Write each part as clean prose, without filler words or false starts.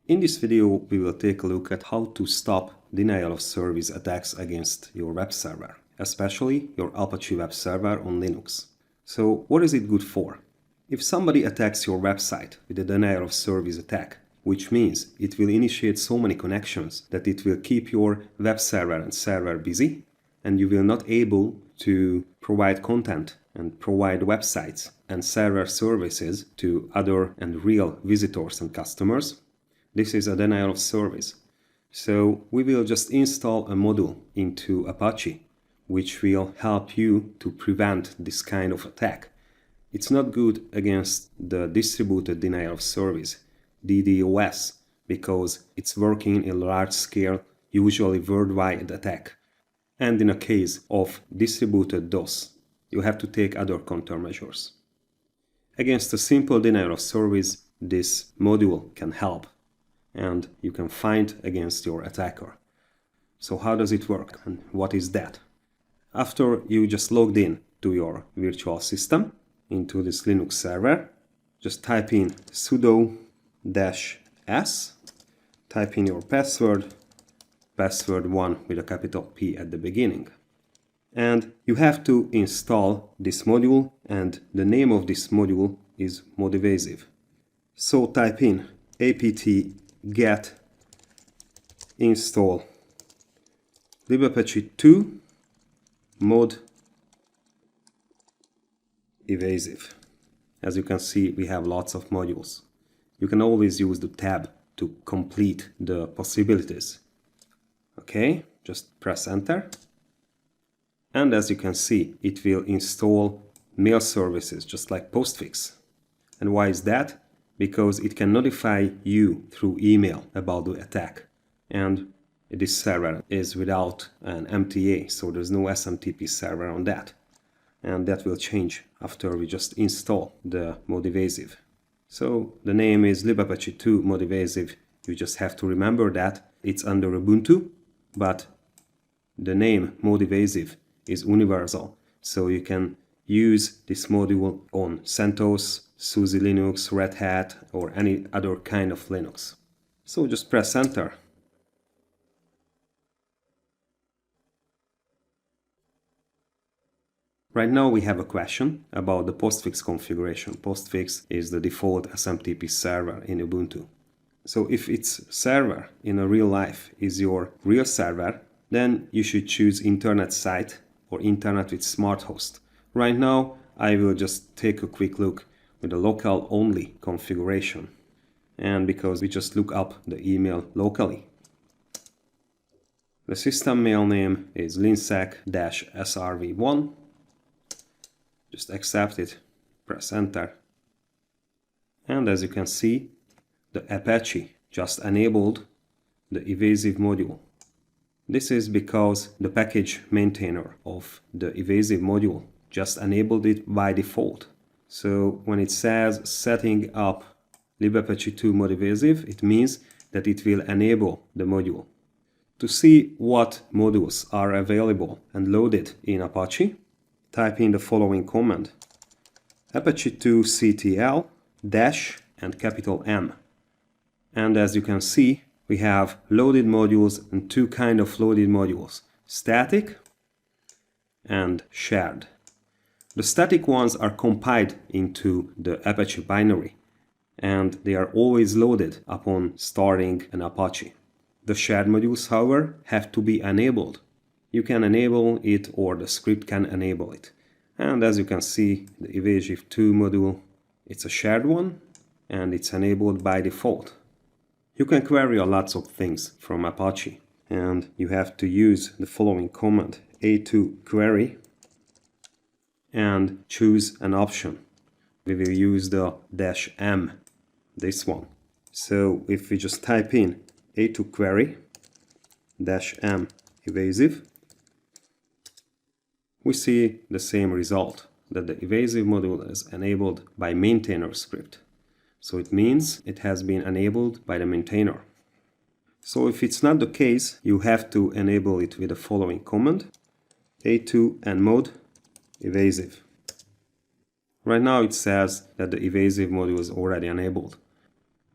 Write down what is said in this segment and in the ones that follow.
In this video, we will take a look at how to stop denial of service attacks against your web server, especially your Apache web server on Linux. So what is it good for? If somebody attacks your website with a denial of service attack, which means it will initiate so many connections that it will keep your web server and server busy, and you will not able to provide content and provide websites and server services to other and real visitors and customers, this is a denial of service. So we will just install a module into Apache, which will help you to prevent this kind of attack. It's not good against the distributed denial of service, DDoS, because it's working in large scale, usually worldwide attack. And in a case of distributed DoS, you have to take other countermeasures. Against a simple denial of service, this module can help, and you can fight against your attacker. So how does it work and what is that? After you just logged in to your virtual system into this Linux server, just type in sudo -s, type in your password 1 with a capital P at the beginning. And you have to install this module, and the name of this module is modevasive. So type in apt get install libapache 2 mod evasive. As you can see, we have lots of modules. You can always use the tab to complete the possibilities. Okay, just press enter. And as you can see, it will install mail services just like Postfix. And why is that? Because it can notify you through email about the attack. And this server is without an MTA, so there's no SMTP server on that. And that will change after we just install the modevasive. So the name is libapache 2 modevasive. You just have to remember that it's under Ubuntu, but the name modevasive is universal. So you can use this module on CentOS, SUSE Linux, Red Hat, or any other kind of Linux. So just press enter. Right now we have a question about the Postfix configuration. Postfix is the default SMTP server in Ubuntu. So if its server in a real life is your real server, then you should choose internet site or internet with smart host. Right now I will just take a quick look with the local only configuration, and because we just look up the email locally. The system mail name is linsec-srv1. Just accept it, press enter. And as you can see, the Apache just enabled the evasive module. This is because the package maintainer of the evasive module just enabled it by default. So when it says setting up libapache 2 modevasive, it means that it will enable the module. To see what modules are available and loaded in Apache, type in the following command: apache 2 ctl dash and capital M. And as you can see, we have loaded modules and two kind of loaded modules: static and shared. The static ones are compiled into the Apache binary, and they are always loaded upon starting an Apache. The shared modules, however, have to be enabled. You can enable it or the script can enable it. And as you can see, the evasive 2 module, it's a shared one and it's enabled by default. You can query lots of things from Apache, and you have to use the following command: a2 query, and choose an option. We will use the -m, this one. So if we just type in a2 query -m evasive, we see the same result, that the evasive module is enabled by maintainer script. So it means it has been enabled by the maintainer. So if it's not the case, you have to enable it with the following command: a2 and mode evasive. Right now it says that the evasive module is already enabled.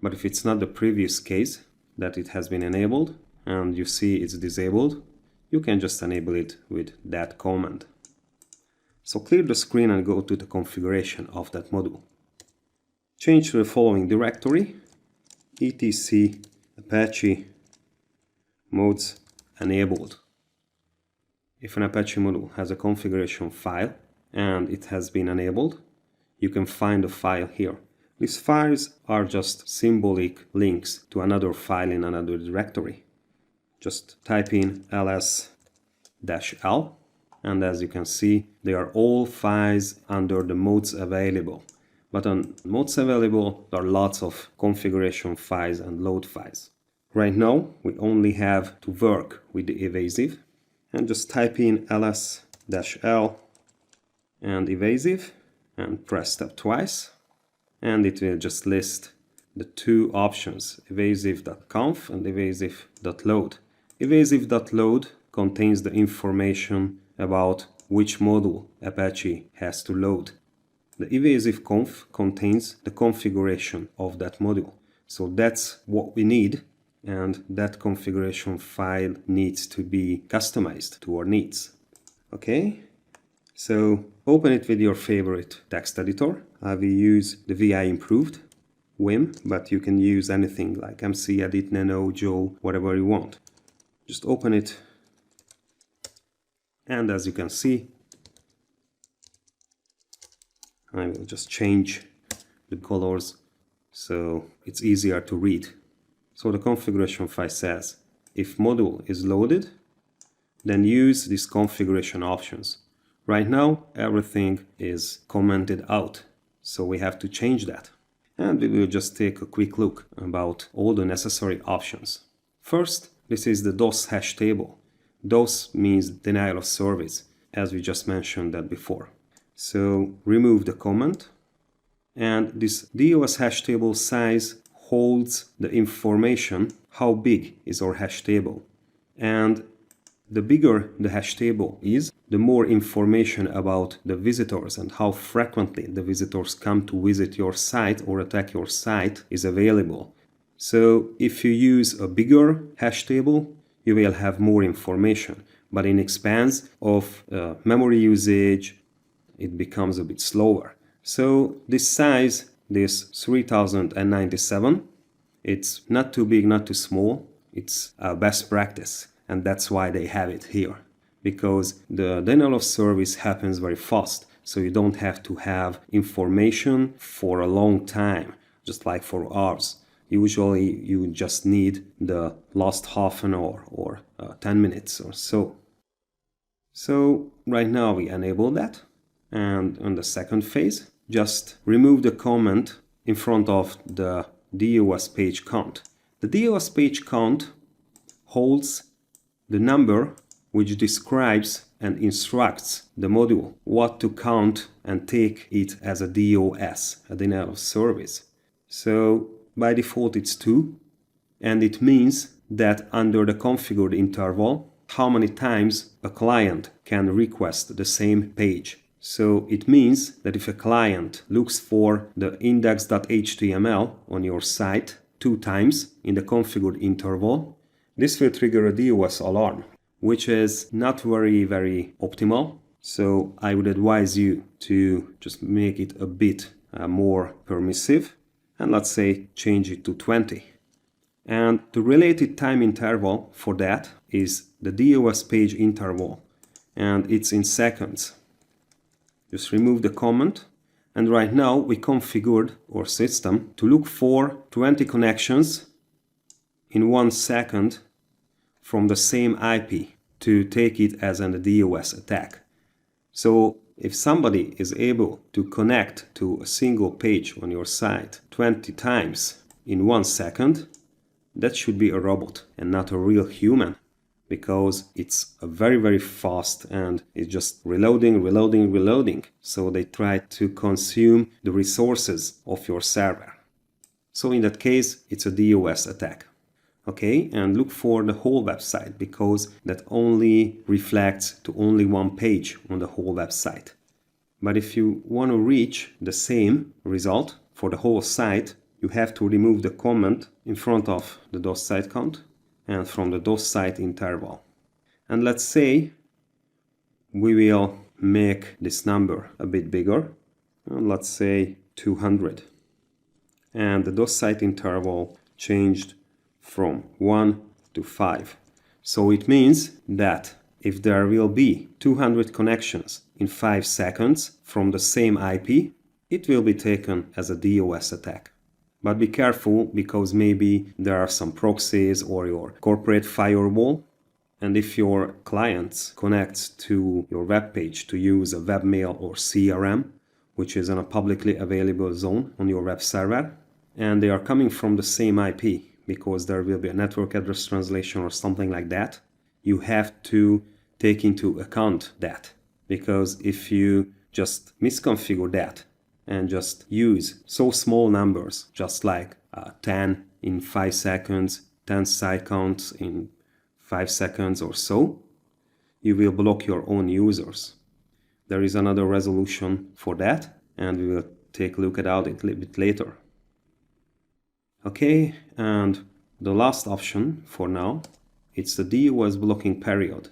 But if it's not the previous case that it has been enabled and you see it's disabled, you can just enable it with that command. So clear the screen and go to the configuration of that module. Change to the following directory: etc Apache modes enabled. If an Apache module has a configuration file and it has been enabled, you can find the file here. These files are just symbolic links to another file in another directory. Just type in ls-l, and as you can see, they are all files under the modes available. But on modes available, there are lots of configuration files and load files. Right now, we only have to work with the evasive, and just type in ls-l and evasive and press tab twice, and it will just list the two options, evasive.conf and evasive.load. Evasive.load contains the information about which module Apache has to load. The evasive conf contains the configuration of that module. So that's what we need, and that configuration file needs to be customized to our needs. Okay, so open it with your favorite text editor. I will use the VI Improved, Vim, but you can use anything like MC Edit, Nano, Joe, whatever you want. Just open it, and as you can see, I will just change the colors so it's easier to read. So the configuration file says, if module is loaded, then use these configuration options. Right now, everything is commented out, so we have to change that. And we will just take a quick look about all the necessary options. First, this is the DoS hash table. DoS means denial of service, as we just mentioned that before. So remove the comment, and this DOS hash table size holds the information how big is our hash table. And the bigger the hash table is, the more information about the visitors and how frequently the visitors come to visit your site or attack your site is available. So if you use a bigger hash table, you will have more information. But in expense of memory usage, it becomes a bit slower. So this size, this 3097, it's not too big, not too small. It's a best practice, and that's why they have it here. Because the denial of service happens very fast, so you don't have to have information for a long time, just like for hours. Usually you just need the last half an hour or 10 minutes or so. So right now we enable that. And on the second phase, just remove the comment in front of the DOS page count. The DOS page count holds the number which describes and instructs the module what to count and take it as a DOS, a denial of service. So by default it's 2, and it means that under the configured interval, how many times a client can request the same page. So it means that if a client looks for the index.html on your site 2 times in the configured interval, this will trigger a DOS alarm, which is not very optimal. So I would advise you to just make it a bit more permissive, and let's say change it to 20. And the related time interval for that is the DOS page interval, and it's in seconds. Just remove the comment, and right now we configured our system to look for 20 connections in 1 second from the same IP to take it as a DOS attack. So if somebody is able to connect to a single page on your site 20 times in 1 second, that should be a robot and not a real human, because it's a very fast and it's just reloading. So they try to consume the resources of your server. So in that case, it's a DOS attack. Okay, and look for the whole website, because that only reflects to only 1 page on the whole website. But if you want to reach the same result for the whole site, you have to remove the comment in front of the DoS site count and from the DoS site interval. And let's say we will make this number a bit bigger, and let's say 200. And the DoS site interval changed from 1 to 5. So it means that if there will be 200 connections in 5 seconds from the same IP, it will be taken as a DOS attack. But be careful, because maybe there are some proxies or your corporate firewall, and if your clients connect to your web page to use a webmail or CRM, which is in a publicly available zone on your web server, and they are coming from the same IP, because there will be a network address translation or something like that, you have to take into account that. Because if you just misconfigure that and just use so small numbers, just like 10 in 5 seconds, 10 site counts in 5 seconds or so, you will block your own users. There is another resolution for that, and we will take a look at it a little bit later. Okay, and the last option for now, it's the DOS blocking period,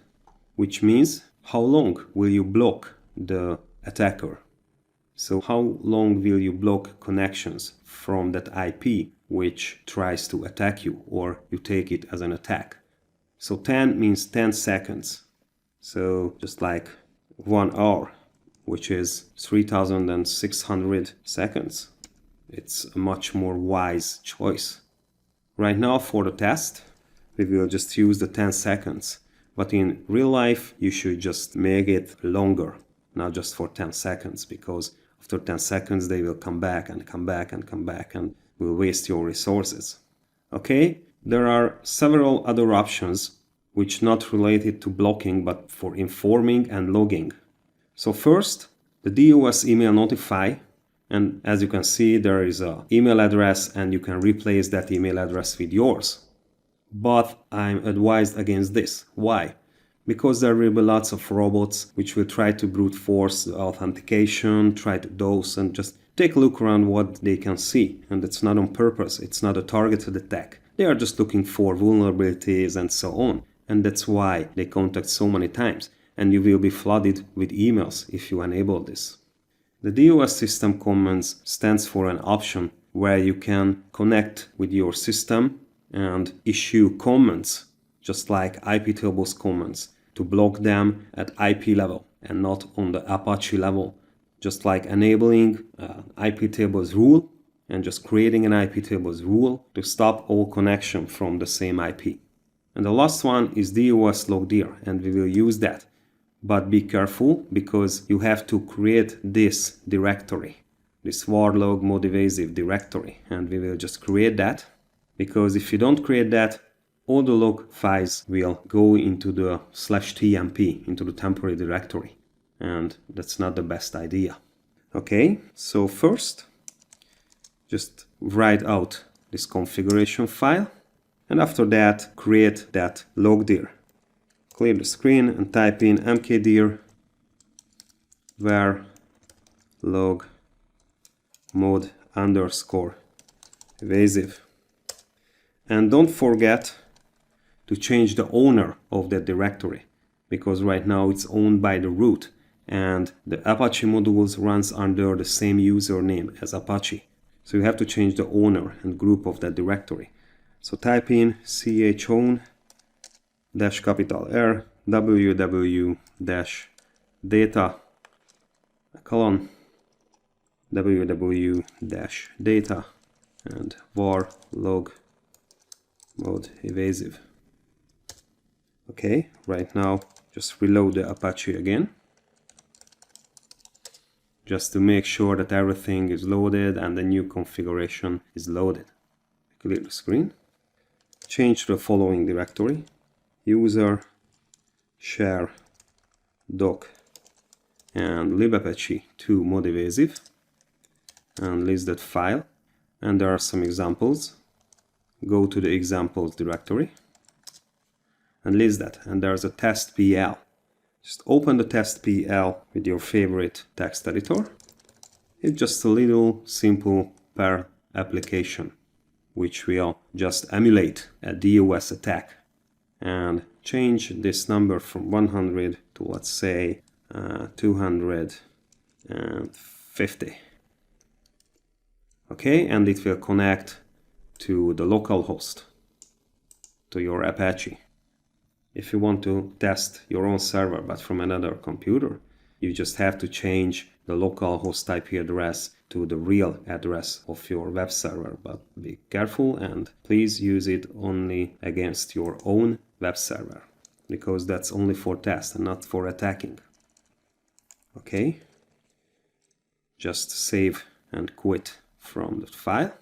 which means how long will you block the attacker. So how long will you block connections from that IP which tries to attack you, or you take it as an attack. So 10 means 10 seconds. So just like 1 hour, which is 3,600 seconds. It's a much more wise choice. Right now for the test, we will just use the 10 seconds. But in real life, you should just make it longer, not just for 10 seconds, because after 10 seconds, they will come back and come back and come back and will waste your resources. Okay, there are several other options which not related to blocking, but for informing and logging. So first, the DOS email notify, and as you can see, there is an email address and you can replace that email address with yours. But I'm advised against this. Why? Because there will be lots of robots which will try to brute force the authentication, try to DoS, and just take a look around what they can see. And it's not on purpose, it's not a targeted attack. They are just looking for vulnerabilities and so on. And that's why they contact so many times. And you will be flooded with emails if you enable this. The DOS system commands stands for an option where you can connect with your system and issue commands, just like IP tables commands, to block them at IP level and not on the Apache level, just like enabling IP tables rule and just creating an IP tables rule to stop all connection from the same IP. And the last one is DOS logdir, and we will use that. But be careful, because you have to create this directory, this warlog mod evasive directory, and we will just create that, because if you don't create that, all the log files will go into the /tmp, into the temporary directory, and that's not the best idea. Okay, so first, just write out this configuration file, and after that, create that logdir. Clear the screen and type in mkdir var log mod _ evasive. And don't forget to change the owner of that directory, because right now it's owned by the root, and the Apache modules runs under the same username as Apache. So you have to change the owner and group of that directory. So type in chown -R www-data www-data and var log mod evasive. Okay, right now just reload the Apache again, just to make sure that everything is loaded and the new configuration is loaded. Clear the screen. Change to the following directory: user, share, doc, and libapache 2 mod evasive, and list that file. And there are some examples. Go to the examples directory and list that. And there's a test.pl. Just open the test.pl with your favorite text editor. It's just a little simple Perl application, which will just emulate a DOS attack, and change this number from 100 to, let's say, 250. Okay, and it will connect to the local host, to your Apache. If you want to test your own server but from another computer, you just have to change the local host IP address to the real address of your web server. But be careful and please use it only against your own web server, because that's only for test and not for attacking. Okay, just save and quit from the file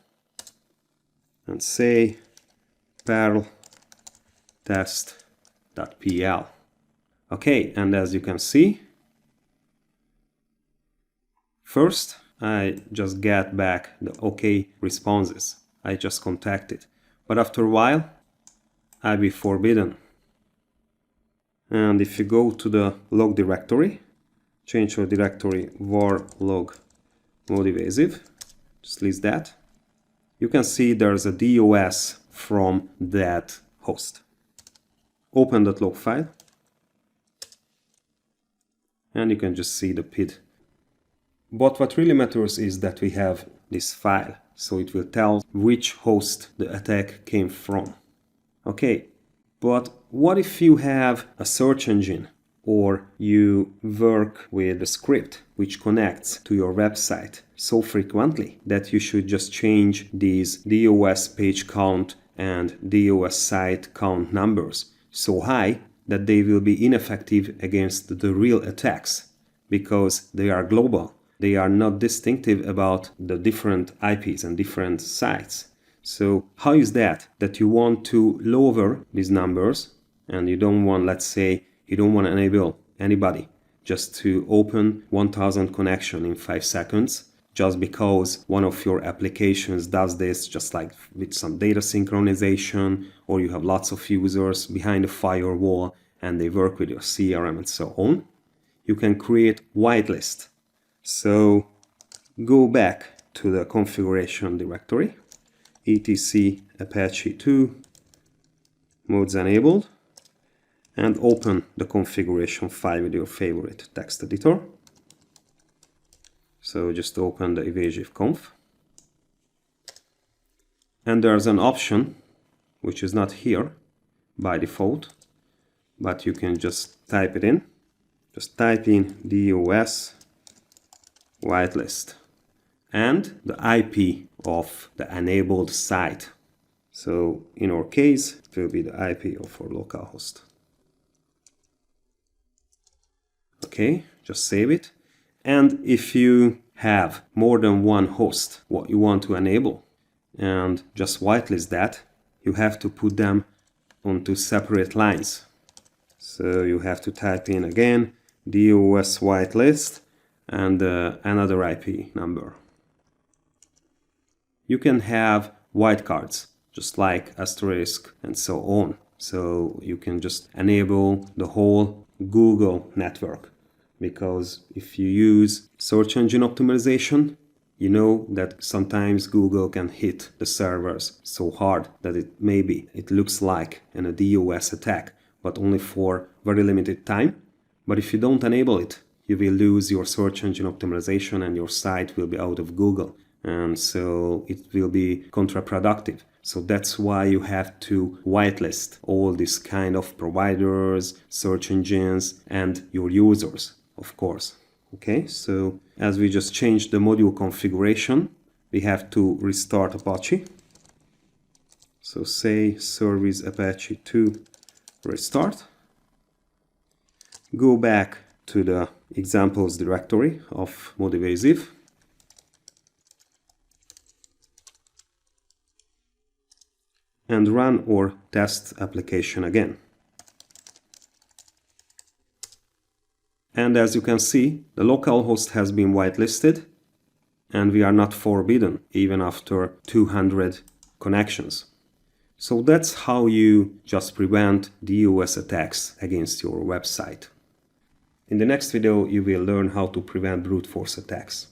and say perl test.pl. Okay, and as you can see, first I just get back the OK responses I just contacted, but after a while I'll be forbidden. And if you go to the log directory, change your directory var log modivasive, just list that, you can see there's a DOS from that host. Open that log file and you can just see the PID. But what really matters is that we have this file, so it will tell which host the attack came from. Okay, but what if you have a search engine or you work with a script which connects to your website so frequently that you should just change these DOS page count and DOS site count numbers so high that they will be ineffective against the real attacks because they are global. They are not distinctive about the different IPs and different sites. So how is that you want to lower these numbers and you don't want, let's say, you don't want to enable anybody just to open 1000 connection in 5 seconds just because one of your applications does this, just like with some data synchronization, or you have lots of users behind a firewall and they work with your CRM and so on. You can create whitelist. So go back to the configuration directory, etc Apache 2 modes enabled, and open the configuration file with your favorite text editor. So just open the evasive conf. And there's an option which is not here by default, but you can just type it in. Just type in DOS whitelist and the IP of the enabled site. So in our case, it will be the IP of our localhost. Okay, just save it. And if you have more than one host what you want to enable and just whitelist that, you have to put them onto separate lines. So you have to type in again DOS whitelist and another IP number. You can have wildcards, just like asterisk and so on. So you can just enable the whole Google network. Because if you use search engine optimization, you know that sometimes Google can hit the servers so hard that it looks like a DOS attack, but only for very limited time. But if you don't enable it, you will lose your search engine optimization and your site will be out of Google. And so it will be counterproductive. So that's why you have to whitelist all these kind of providers, search engines, and your users, of course. Okay, so as we just changed the module configuration, we have to restart Apache. So say service Apache 2 restart. Go back to the examples directory of modivasive. And run our test application again. And as you can see, the local host has been whitelisted and we are not forbidden even after 200 connections. So that's how you just prevent DOS attacks against your website. In the next video, you will learn how to prevent brute force attacks.